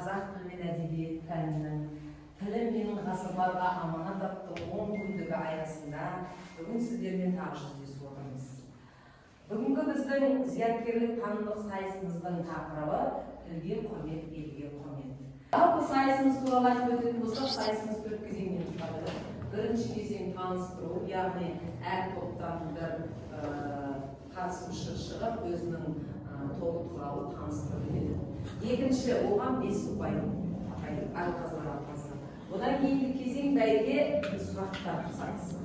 қазақ тілі мен әдебиет пәнінің тілі менің ғасырларға аманат атты 10 күндігі аясында бүгін сіздермен тағы жүздесіп отырмыз. Бүгінгі біздің зияткерлік танымдық сайысымыздың тақырыбы тілге құрмет, елге құрмет. Жалпы сайысымыз туралы айтып өтетін болсақ, сайысымыз 4 кезеңнен тұрады. Бірінші кезең таныстыру, яғни әр топтан бір қатысушы шығып өзінің тобы туралы таныстырып береді. Екінші, оған 5 ұпай алқазылар алқасы. Одан кейінгі кезең бәйге сұрақтар сайысы.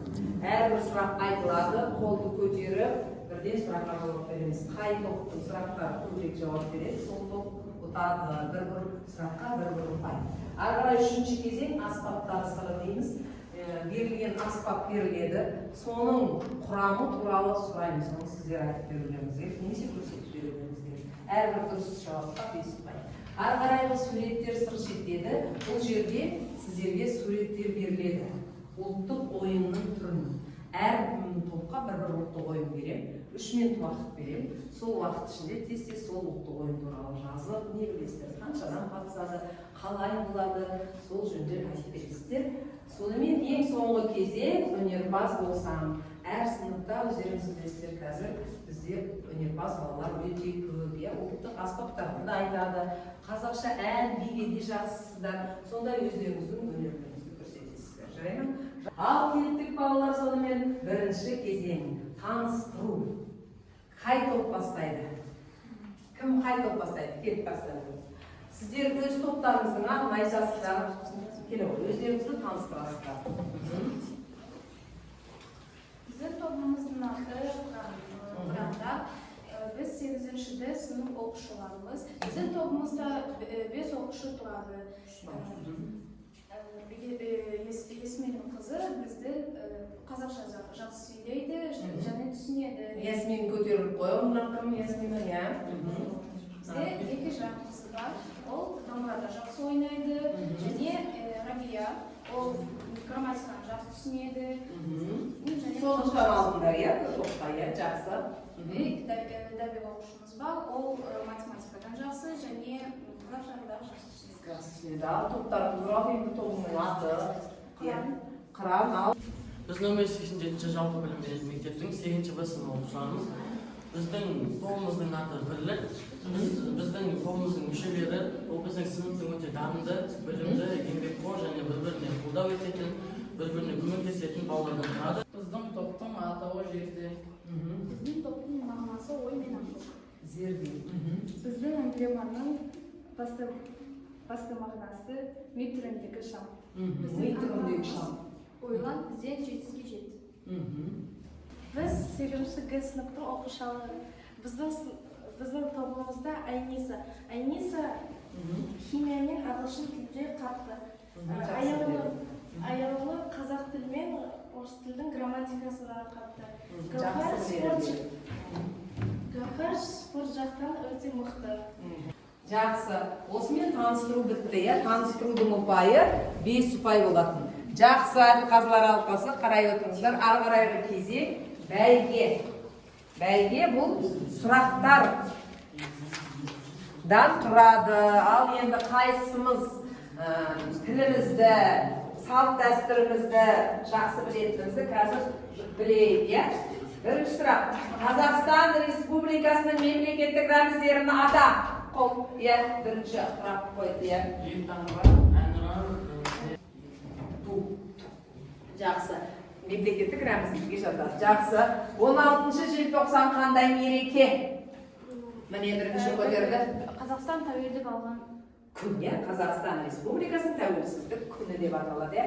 Әрбір сұрақ айтылады, қолды көтеріп, бірден сұраққа жауап береміз. Қай топтың сұрақтары көбірек жауап береді, сол топ ұтады. Бір сұраққа бір ұпай. Ары қарай үшінші кезең аспаптар сыры дейміз. Берілген аспап беріледі, соның құрамы туралы сұраймыз. Оны сіздер айтып берулеріңіз керек, немесе көрсетіп берулеріңіз керек. Әрбір дұрыс жауапқа 5 ұпай. Ары қарайғы суреттер сыр шертеді. Бұл жерде сіздерге суреттер беріледі. Ұлттық ойынның түрін. Әр топқа бір ұлттық ойын берем. 3 минут уақыт берем. Сол уақыт ішінде тез-тез сол ұлттық ойын туралы жазып, не білесіздер, қаншадан қатысады, қалай болады, сол жөнінде айтып бересіздер. Сонымен ең соңғы кезең өнерпаз болсам. Әр сыныпта өздеріңіз білесіздер, қазір бізде өнерпаз балалар өте көп. Ұлттық аспаптарды да айтады. Қазақша ән, биге де жақсысыздар. Сондай өздеріңіздің өнерлеріңізді көрсетесіздер. Жарай ма? Ал кеттік балалар, сонымен бірінші кезең таныстыру. Қай топ бастайды? Кім қай топ бастайды? Келіп бастайды. Сіздер өз топтарыңыздың атын айтасыздар. Өздеріңізді таныстырасыздар. Біздің тобымыздың аты Құранда. Біз 8-ші сынып оқушыларымыз. Біздің тобымызда 5 оқушы тұрады. Ясминнің қызы бізді қазақша жақсы сөйлейді және түсінеді. Ясмин көтеріліп қойып, кім Ясмин? Бізде 2 жақтысы бар. Ол домбырада жақсы ойнайды және Рабия, ол грамматиканы жақсы түсінеді. Соғыштан алдыңдар, топқа, жақсы. Дәбек оқушымыз бар, ол математикадан жақсы және графтарда жақсы түсінеді. Ал топтардың туралы енді тобының аты Қыран. Ал біз нөмір 87-ші жалпы білім беретін мектептің 8-ші Б сынып оқушыларымыз. Біздің тобымыздың аты Бірлік. Біздің тобымыздың мүшелері ол біздің сыныптың өте дарынды, білімді, еңбекқор және бір-біріне қолдау ететін, бір-біріне көмектесетін балалардан тұрады. Біздің топтың атауы жерде. Біздің топтың мағынасы ой мен ақыл. Зерде. Біздің эмблеманың басты мағынасы ми түріндегі шам. Ми түріндегі шам. Ойлан, ізден, жетістікке жет. Біз 8-ші Г сыныптың оқушылары. Біздің тобымызда Айниса химия мен ағылшын тілінде қатты. Аяулы қазақ тілі мен орыс тілдің грамматикасына қатты. Гауһар спорт жақтан өте мықты. Жақсы. Осымен таныстыру бітті. Таныстырудың ұпайы 5 ұпай болатын. Жақсы, қазылар алқасы, қарай отырыңыздар. Ары қарайғы кезең бәйге. Бәйге бұл сұрақтардан тұрады. Ал енді қайсымыз тілімізді, салт дәстүрімізді жақсы білетінімізді қазір білейік. Бірінші сұрақ. Қазақстан Республикасының мемлекеттік рәміздерін ата. Қол, бірінші сұрақ қойды. Жақсы. Мемлекеттік рәміздерге жатады. Жақсы. 16-шы желтоқсан қандай мереке? Міне бірінші көтерді. Қазақстан тәуелсіздік алған күн, Қазақстан Республикасының тәуелсіздік күні деп аталады.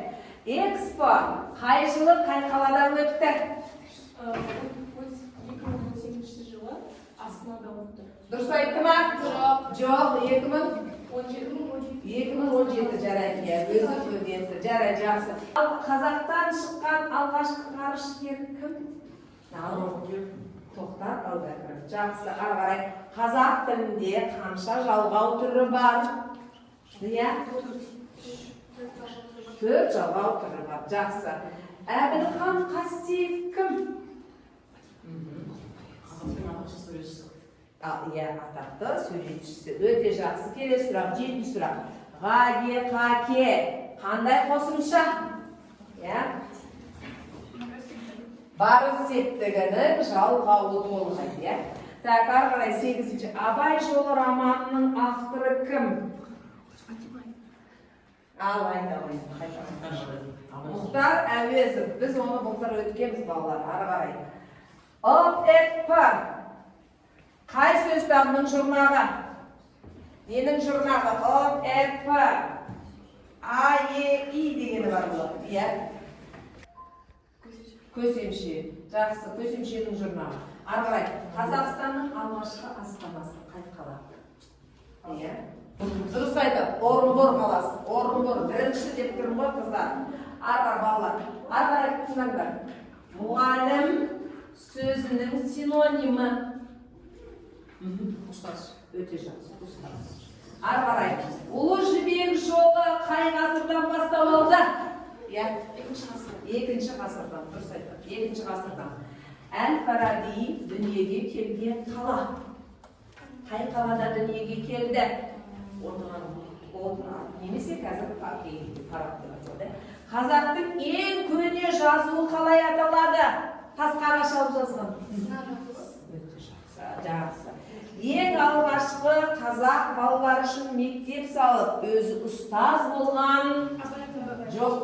Экспо қай жылы қай қалада өтті? 2018 жылы Астанада өтті. Дұрыс айтты ма? Жоқ, 2017 жарайды. Өзі өтті. Жарайды, жақсы. Қазақтан шыққан алғашқы ғарышкер кім? Тоқтар Әубәкіров. Жақсы, ары қарай. Қазақ тілінде қанша жалғау түрі бар? 4 жалғау түрі бар. Жақсы. Әбілхан Қастеев кім? Атақты суретшісі. Өте жақсы. Келесі сұрақ, 7-ші сұрақ. Ға-ге, қа-ке. Қандай қосымша? Барыс септігінің жалғауы толғайды. Так, ары қарай 8-ші. Абай жолы романының авторы кім? Ал, айта Мұхтар Әуезов. Біз оны бұлтар өткенбіз балалар. Ары қарай. ып қай сөзтамның жұрнағы? Ненің жұрнағы? ып и дегені бар болады. Көсемше. Жақсы, көсемшенің жұрнағы. Ары қарай. Қазақстанның алғашқы астанасы қай қала? Дұрыс айтады. Орынбор қаласы. Орынбор бірінші деп тұрмын ғой қыздар. Ары қарай балалар. Ары қарай тыңдаңдар. Мұғалім сөзінің синонимі. Ұстаз. Өте жақсы. Ұстаз. Ары қарай. Ұлы жібек жолы қай ғасырдан бастау алды? Екінші ғасырдан. Дұрыс айтады. Екінші ғасырдан. Әл-Фараби дүниеге келген қала. Қай қалада дүниеге келді? Немесе қазір фараб. Қазақтың ең көне жазуы қалай аталады? Тасқара шалып жазған. Жақсы. Ең алғашқы қазақ балалар үшін мектеп салып, өзі ұстаз болған жоқ.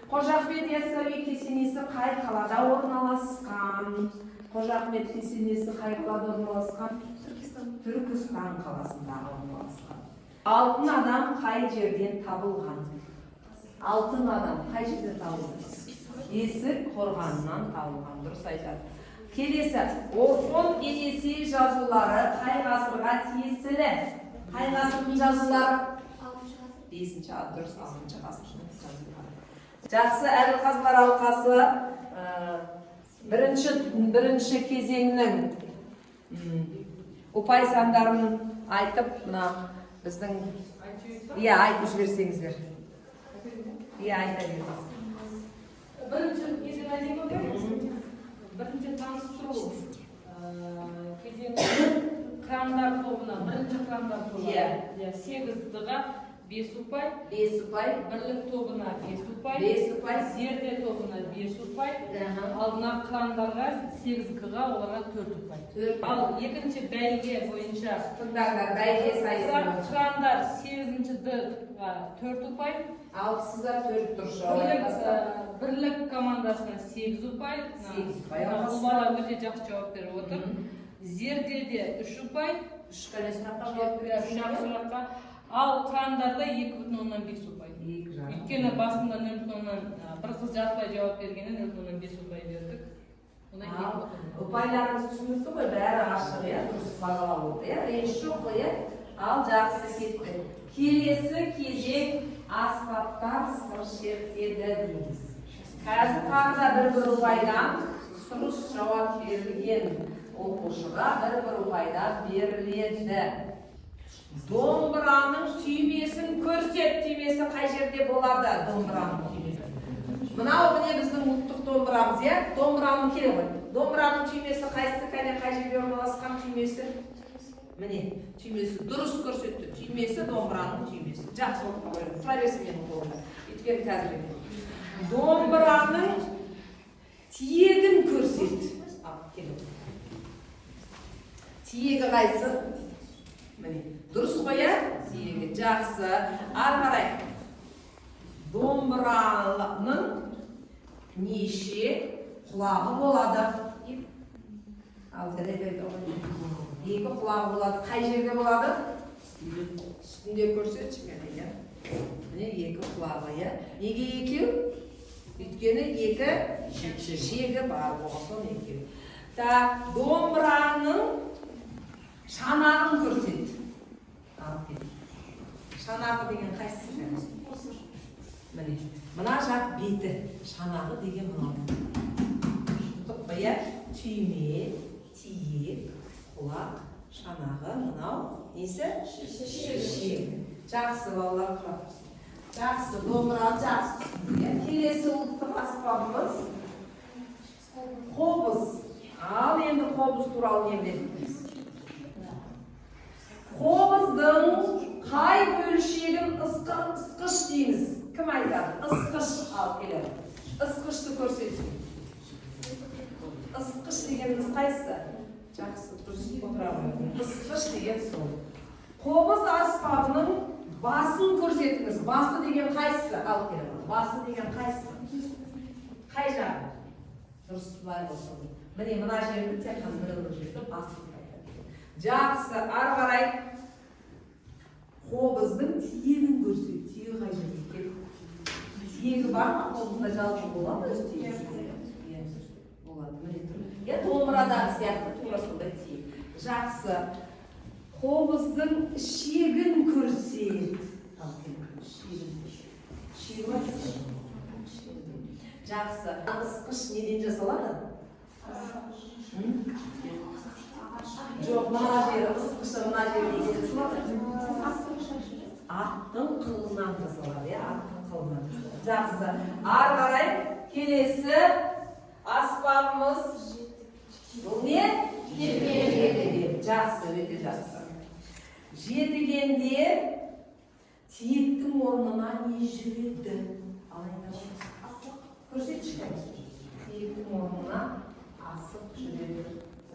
Қожа Ахмет Яссауи кесенесі қай қалада орналасқан? Қожа Ахмет кесенесі қай қалада орналасқан? Түркістан қаласында орналасқан. Алтын адам қай жерден табылған? Алтын адам қай жерден табылған? Есік қорғанынан табылған. Дұрыс айтады. Келесі, Орхон Енесей жазулары қай ғасырға тиесілі? Қай ғасырдың жазулары? 5-ші, дұрыс, 6-ші ғасырдың жазулары. Жақсы, Әділқазылар алқасы бірінші кезеңнің ұпай сандарын айтып, біздің айтып жіберсеңіздер. Айта беріңіз. Бірінші кезең әдемі бар. Бірінші таныстыру кезеңі крандар тобына, бірінші крандар тобына 8-ға 5 ұпай, бірлік тобына 5 ұпай, зерде тобына 5 ұпай, алдына крандарға 8-ға оларға 4 ұпай. Ал екінші бәйге бойынша крандар 8-ға 4 ұпай, ал сыздар 4 тұршы. Бірлік командасына 8 ұпай. Бұл бала өте жақсы жауап беріп отыр. Зердеде 3 ұпай. 3 сұраққа. Ал крандарда 2,5 ұпай. Өйткені басында 0,1 қыз жартылай жауап бергені 0,5 ұпай бердік. Ұпайларыңыз түсінікті ғой, бәрі ашық, дұрыс бағалау болды. Ренж жоқ қой, ал жақсы кетті. Келесі кезек аспаптар сыр шертеді дейміз. Қазір тағы бір ұпайдан сұрыс жауап берілген оқушыға бір ұпайдан беріледі. Домбыраның түймесін көрсет. Түймесі қай жерде болады? Домбыраның түймесі. Мынау міне біздің ұлттық домбырамыз, домбыраның келе ғой. Домбыраның түймесі қайсысы, қай жерде орналасқан түймесі? Міне, түймесі дұрыс көрсетті. Түймесі домбыраның түймесі. Жақсы оқып көріңіз. Тұра берсін менің қолымда. Өйткені қазір домбыраның тиегін көрсет. Тиегі қайсы? Міне, дұрыс қоя? Тиегі жақсы. Ары қарай. Домбыраның неше құлағы болады? Ал дәлелдейді ғой. 2 құлағы болады. Қай жерде болады? Үстінде көрсетші мені. Міне 2 құлағы. Неге 2? Өйткені 2 шегі бар болсын 2. Так, домбыраның шанағын көрсет. Шанағы деген қайсысы? Міне, мына жақ беті. Шанағы деген мынау. Түйме, тиек, құлақ, шанағы, мынау. Несі? Шек. Жақсы балалар құрап. Жақсы, домбыра жақсы. Келесі ұлттық аспабымыз қобыз. Ал енді қобыз туралы не білесіз? Қобыздың Қобыз аспабының басын көрсетіңіз. Басы деген қайсысы? Алып келемін. Басы деген қайсысы? Қай жағы? Дұрыс былай болсын. Міне мына жерді тек қана бір жерді басы деп айтады. Жақсы, ары қарай қобыздың тиегін көрсет. Тиегі қай жерде екен? Тиегі бар ма? Қобызда жалпы болады өз тиегі. Болады, міне тұр. Домбырадағы сияқты тура сондай тиек. Жақсы. Қобыздың шегін көрсет. Жақсы. Ысқыш неден жасалады? Жоқ, мына жері ысқышы, мына жері неден жасалады? Аттың қылынан жасалады, аттың қылынан. Жақсы. Ары қарай келесі аспабымыз бұл не? Жетіген. Жақсы, өте жақсы. Жетігенде тиектің орнына не жүреді? Көрсетші. Тиектің орнына асық жүреді.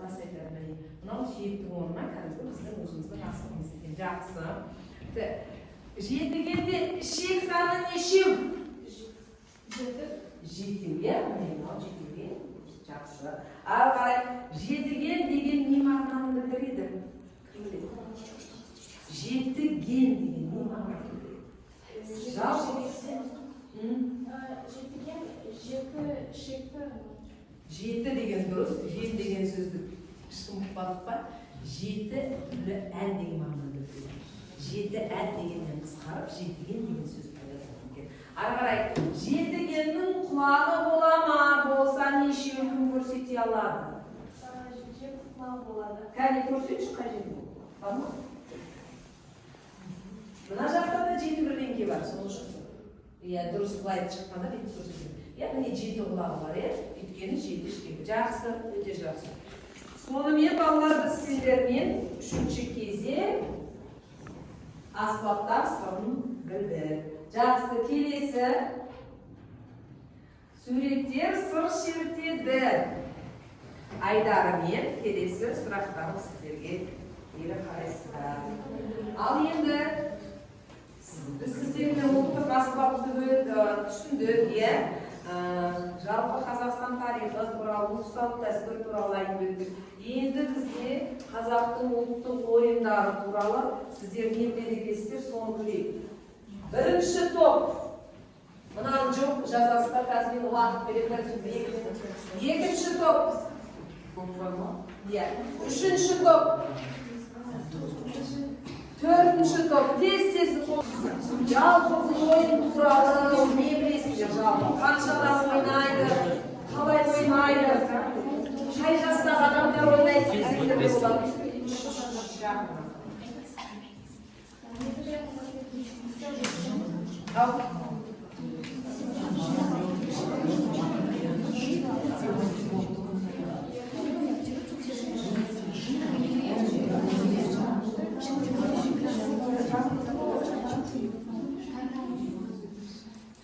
Рас айтады міне. Мынау тиектің орнына кәдімгі біздің өзіміздің асығымыз екен. Жақсы. Жетігенде ішек саны нешеу? Жетеу, иә? Мынау жетеген. Жақсы. Ары қарай жетіген деген не мағынаны білдіреді? Жетіген деген не мағынаны білдіреді? Жалпы. Жетіген, жеті, шекті. Жеті деген дұрыс, жет деген сөзді ешкім ұқпадық па? Жеті түрлі ән деген мағынаны білдіреді. Жеті ән дегеннен қысқарып, жетіген деген сөз пайда болған. Ары қарай, жетігеннің құлағы бола ма? Болса нешеуін кім көрсете алады? Жеті құлағы болады. Кәне көрсетші қай жерде? Бар ма? Мына жақта да жеті бір реңке бар, сол үшін. Иә, дұрыс былай шыққанда бүйтіп көрсетеді. Иә, міне жеті құлағы бар, иә? Өйткені жеті ішкегі. Жақсы, өте жақсы. Сонымен балалар, біз сендермен үшінші кезең аспаптар сырын білдік. Жақсы, келесі суреттер сыр шертеді. Айдарымен келесі сұрақтарым сіздерге бері қарайсыздар. Ал енді біз сіздермен ұлттық аспапты түсіндік, иә? Жалпы Қазақстан тарихы туралы, ұлт салт дәстүр туралы айтып өттік. Енді бізде қазақтың ұлттық ойындары туралы сіздер не білесіздер, соны білейік. Бірінші топ. Мынаны жоқ жазасыздар, қазір мен уақыт беремін. Екінші топ. Үшінші топ. Төртінші топ. Тез-тез жалпы ойын туралы не білесіздер жалпы? Қаншада ойнайды, қалай ойнайды? Қай жастағы адамдар ойнайды десеңдер болады.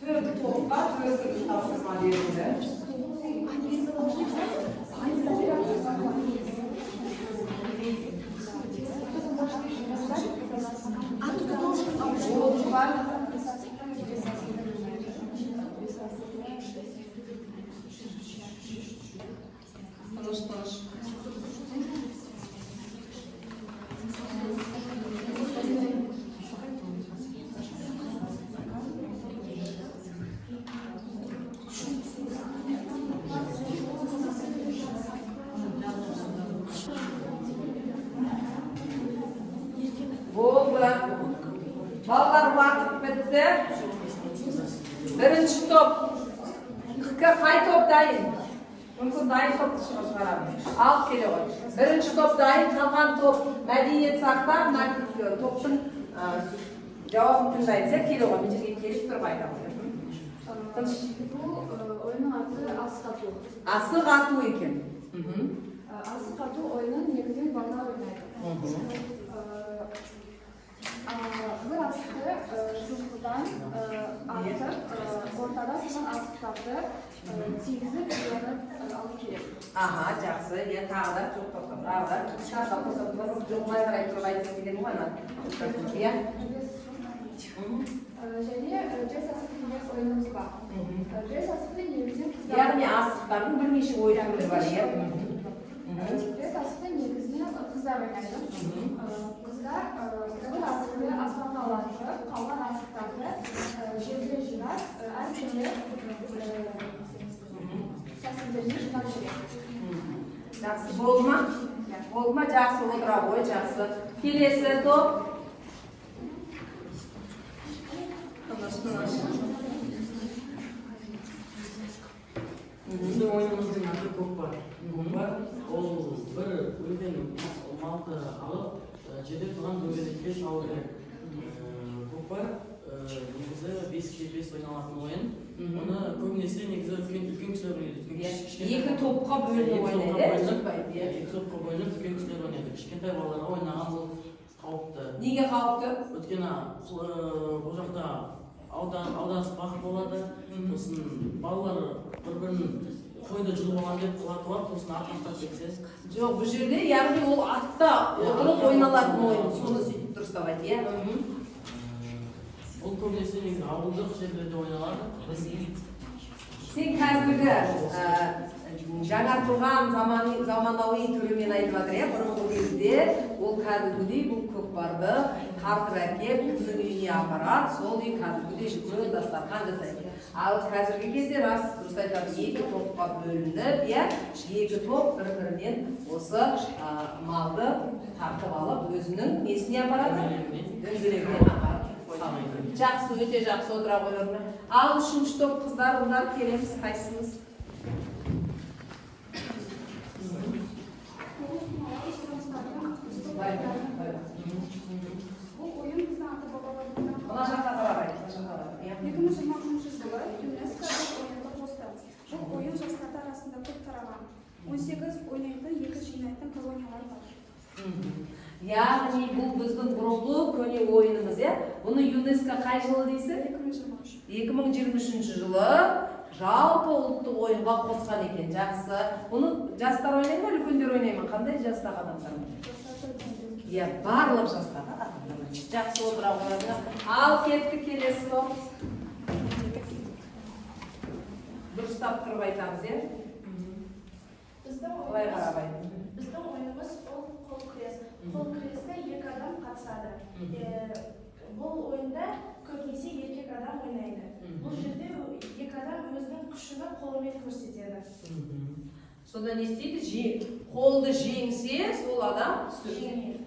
Төрт топқа төрт тапсырма берілді. Балалар уақыт бітті. Бірінші топ. Қай топ дайын? Мүмкін дайын топты шығарамыз. Алып келе ғой. Бірінші топ дайын, қалған топ мәдениет сақтап, топтың жауабын тыңдаймыз. Келе ғой, мен жерге келіп тұрып айтамын. Бұл ойынның аты асық ату. Асық ату екен. Асық ату ойынын негізінен балалар ойнайды. Бір асықты жылқыдан атып, ортада соған асықтарды сегізі videoны алып келеді. Aha, жақсы. Я тағы да жоқ тоқтап. Тағы да шарта қосып тұрып, жоқ майға айтып айтып деген ғой ана. Иә. Және жас асық деген ойынымыз бар. Жас асықты негізінен қыздар. Яғни асықтардың бірнеше ойын түрі бар, иә. Жас асықты негізінен қыздар ойнайды. Қыздар бір асықты аспанға лақтырып, қалған асықтарды жерге жинап, әркімге сәсіздеріне жинап жүреді. Жақсы болды ма? Болды ма? Жақсы отыра ғой, жақсы. Келесі топ. Біздің ойынымыздың аты көкпар. Көкпар ол бір өлген малды алып, жерде тұрған дөңгелекке салу керек. Көкпар негізі 5-5 ойналатын ойын. Оны көбінесе негізі үлкен кісілер ойнайды. Екі топқа бөлініп ойнайды. Екі топқа бөлініп үлкен кісілер ойнайды. Кішкентай балаларға ойнаған бұл қауіпті. Неге қауіпті? Өйткені бұл жақта аударыспақ болады. Сосын балалар бір-бірін қойды жұлып алған деп құлатып алып, сосын артықтап кетсе. Жоқ, бұл жерде яғни ол атта отырып ойналатын ойын. Соны сөйтіп дұрыстап айт, иә? Бұл көбінесе негізі ауылдық жерлерде ойналады. Сен қазіргі жаңартылған заманауи түрімен айтып жатыр, иә? Бұрынғы кезде ол кәдімгідей бұл көкпарды тартып әкеп, кімнің үйіне апарады, сол үй кәдімгідей үлкен дастархан жасайды. Ал қазіргі кезде рас дұрыс айтады, екі топқа бөлініп, иә? Екі топ бір-бірінен осы малды тартып алып, өзінің несіне апарады? Дөңгелегіне апарады. Жақсы, өте жақсы отыра қойырмын. Ал үшінші топ қыздар, ондар келеміз, қайсыңыз? Бұл ойын біздің ата-бабаларымыздан Мына жаққа қарай. 2023 жылы ЮНЕСКО бұл ойынды қосты. Бұл ойын жастар арасында көп тараған. 18 ойнайтын, 2 жинайтын колониялар бар. Яғни бұл біздің бұрынғы көне ойынымыз, иә? Бұны ЮНЕСКО қай жылы дейсің? 2023 жылы жалпы ұлттық ойынға қосқан екен. Жақсы. Бұны жастар ойнай ма, үлкендер ойнай ма? Қандай жастағы адамдар? Иә, барлық жастағы адамдар. Жақсы отыра қойыңыз. Ал кетті келесі топ. Дұрыстап тұрып айтамыз, иә? Біздің ойынымыз ол қол күрес. Қол күресте екі адам қатысады. Бұл ойында көбінесе еркек адам ойнайды. Бұл жерде екі адам өзінің күшіні қолымен көрсетеді. Сонда не істейді? Қолды жеңсе, сол адам Жеңеді.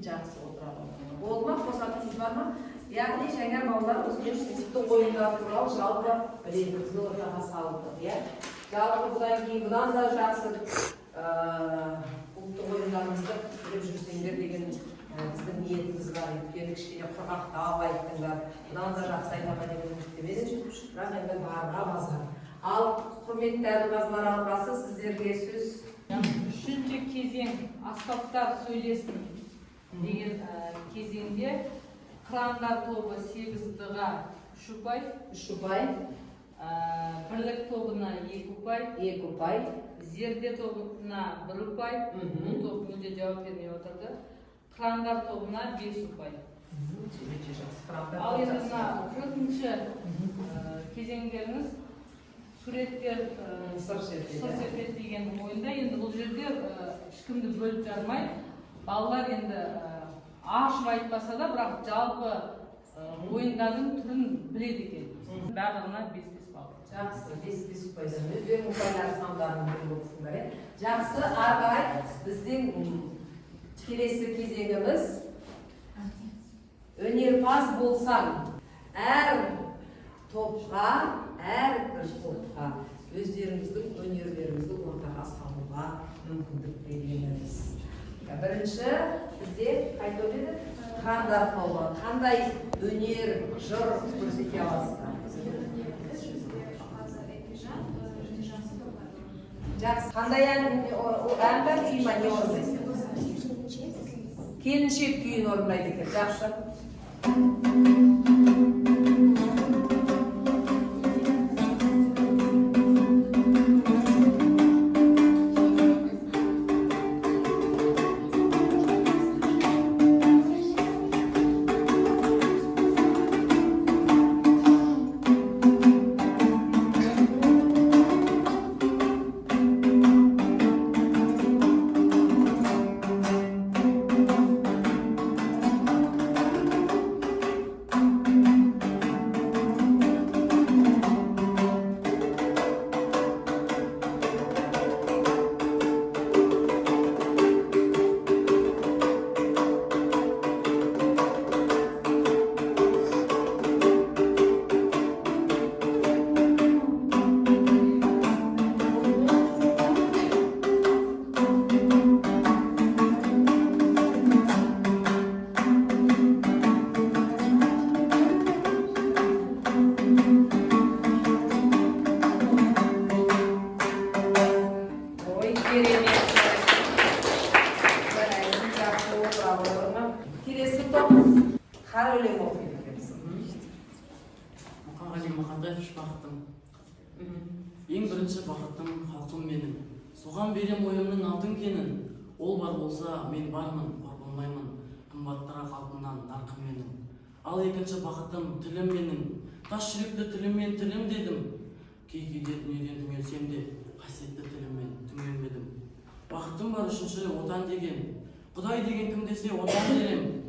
Жақсы отырады. Болды ма? Қосатыныз бар ма? Яғни жаңа балалар өзбек типті ойындар туралы жалпы біледі, бізді ортаға салды, иә? Жалпы бұдан кейін бұдан да жақсы ұлттық ойындарымызды біліп жүрсеңдер деген біздің ниетіміз бар. Өйткені кішкене құрғақтау айттыңдар. Бұдан да жақсы айтаға деген үміттемеді, бірақ енді барға базар. Ал құрметті әріғазылар алғасы сіздерге сөз. Үшінші кезең аспаптар сөйлесін деген кезеңде қырандар тобы 8-дыға 3 ұпай, бірлік тобына 2 ұпай, зерде тобына 1 ұпай, бұл топ мүлде жауап бермей отырды. Қырандар тобына 5 ұпай. Ал енді мына 40-шы кезеңдеріңіз суреттер сыр шертеді деген ойында. Енді бұл жерде ешкімді бөліп жармай, балалар енді ашып айтпаса да, бірақ жалпы ойындардың түрін біледі екен. Барлығына 5-5 балл. Жақсы, 5-5 ұпайдан. Өздерінің ұпайлары сандарын біліп отырсыңдар, иә? Жақсы, ары қарай біздің келесі кезеңіміз өнерпаз болсаң, әр топқа, әр бір топқа өздеріңіздің өнерлеріңізді ортаға салуға мүмкіндік береміз. Бірінші бізде қай топ еді? Қырандар тобы. Қандай өнер, жыр көрсете аласыздар? Жақсы. Қандай ән бар, күй ма, не орындайсыз? Келіншек күйін орындайды екен. Жақсы. Qara өлең оқиды екенсің. Мұқағали Мақатаев бақытым. Ең бірінші бақытым халқым менің. Соған берем ойымның алтын кенін. Ол бар болса, мен бармын, бар болмаймын. Қымбаттырақ алтыннан нарқым менің. Ал екінші бақытым тілім менің. Тас жүректі тіліммен тілім дедім. Кей-кейде дүниеден түңілсем де, қасиетті тіліммен түңілмедім. Бақытым бар үшінші отан деген. Құдай деген кім десе отан дерем.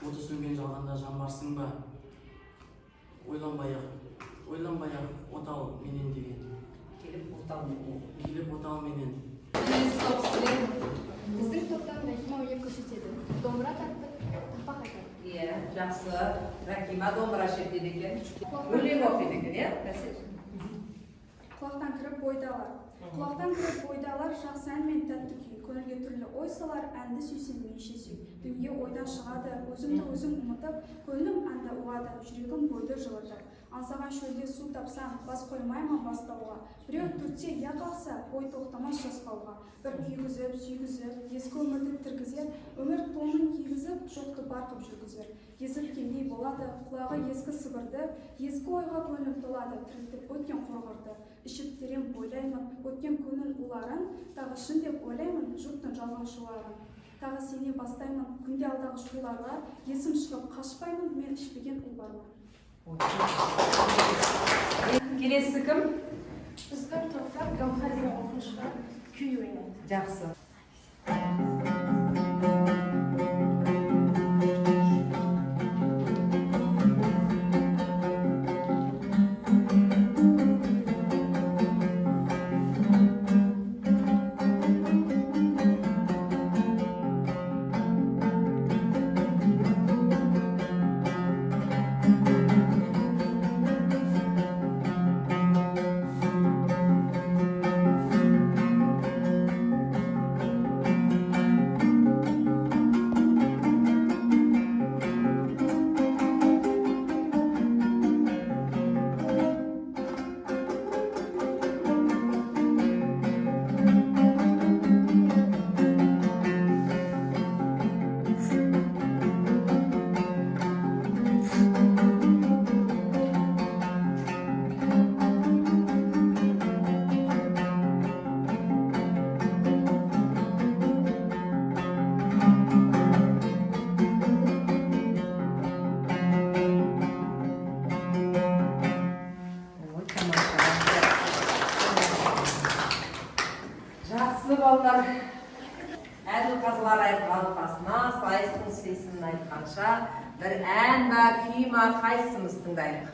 Оты сөнген жалғанда жан барсың ба? Ойланбай-ақ, отал менен деген. Келіп отал менен. Келіп отал менен. Біздің топтан Рахима ойып көрсетеді. Домбыра тартып, тақпақ айтады. Иә, жақсы. Рахима домбыра шертеді екен. Өлең оқиды екен, иә? Құлақтан кіріп бойдалар. Құлақтан кіріп бойдалар, жақсы ән мен тәтті күй. Көңілге түрлі ой салар, әнді сүйсем менше сүй. Дүние ойдан шығады, өзімді өзім ұмытып, көңілім әнді ұғады, жүрегім бойды жылытып. Аңсаған шөлде су тапсам, бас қоймаймын бастауға. Біреу түртсе, я қалса, ой тоқтамас жасқауға. Бір күйгізіп, сүйгізіп, ескі өмірді тіргізер, өмір тонын кигізіп, жоқты барқып жүргізер. Езілгендей болады, құлағы ескі сыбырды, ескі ойға көңілім толады, тірілтіп өткен қорғырды. Ішіп терең ойлаймын, өткен көңіл уларын, тағы шын деп ойлаймын, жұрттың жалған шуларын. Тағы сене бастаймын, күнде алдағы шуларға, есім шығып қашпаймын, мен ішпеген ұл бар ма? Келесі кім? Біздің топта Гаухар деген оқушыға күй ойнайды. Жақсы. Жақсы балдар, әділ қазылар айтқан қасына, сайыстың сесінің айтқанша, бір ән ба, күй ма, қайсымыз тыңдайық?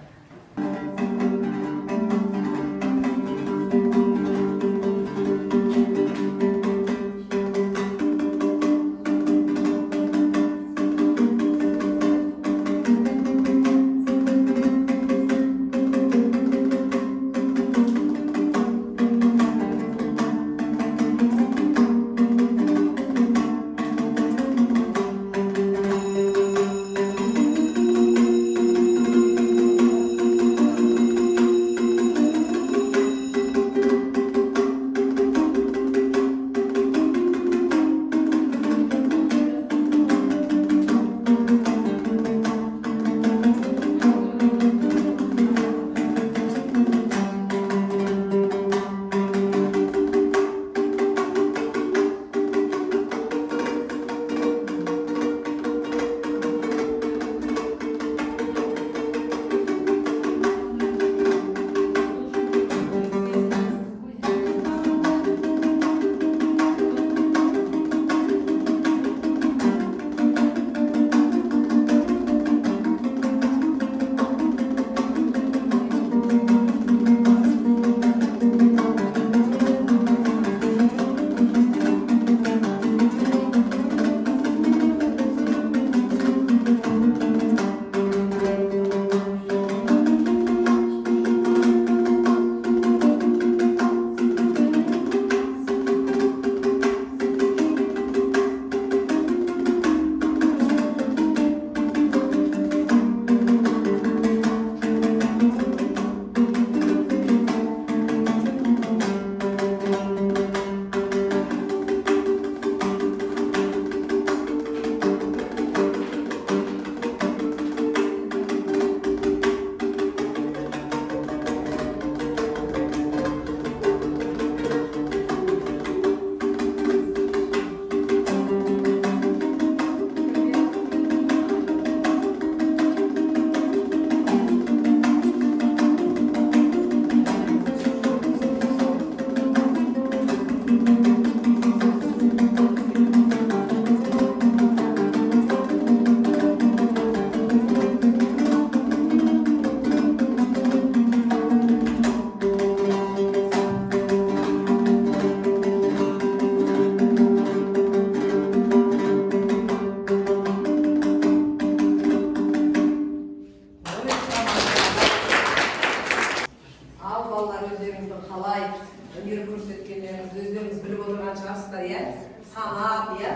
санап, иә?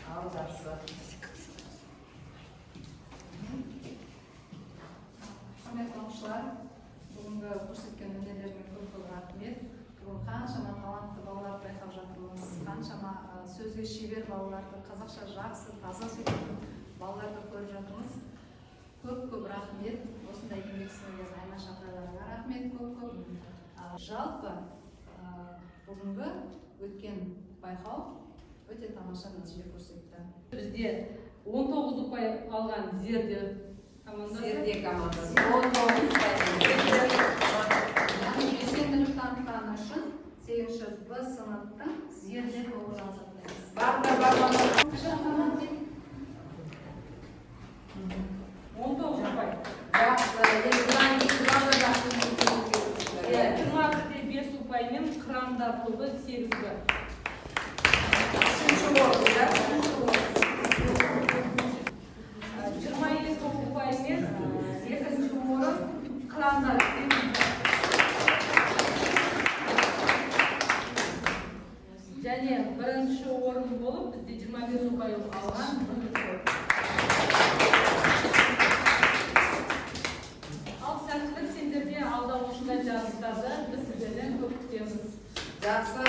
Ал, жақсы. Құрметті оқушылар, бүгінгі көрсеткен өнерлеріңізге көп рахмет. Бүгін қаншама талантты балаларды байқап жатырмыз, қаншама сөзге шебер балаларды, қазақша жақсы, таза сөйлейтін балаларды көріп жатырмыз. Көп рахмет. Осындай еңбек сіңірген Айнаш апайларға рахмет көп. Жалпы бүгінгі өткен байқау өте тамаша нәтиже көрсетті. Бізде 19 ұпай алған Зерде командасы. Зерде командасы. 19 ұпай. Яғни белсенділік танытқаны үшін 8-ші Б сыныптың Зерде тобы жазылды. Бар. 19 ұпай. Жақсы. Енді бұдан кейін бұдан да жақсы. 21-де 5 ұпаймен Қырандар тобы 8-гі. Үшінші орын, да? 22 ұпаймен екінші орын Қырандар. Және бірінші орын болып бізде 25 ұпай алған Ал сәттілік сендерде алда осындай жарыстарды біз сіздерден көп күтеміз. Жақсы.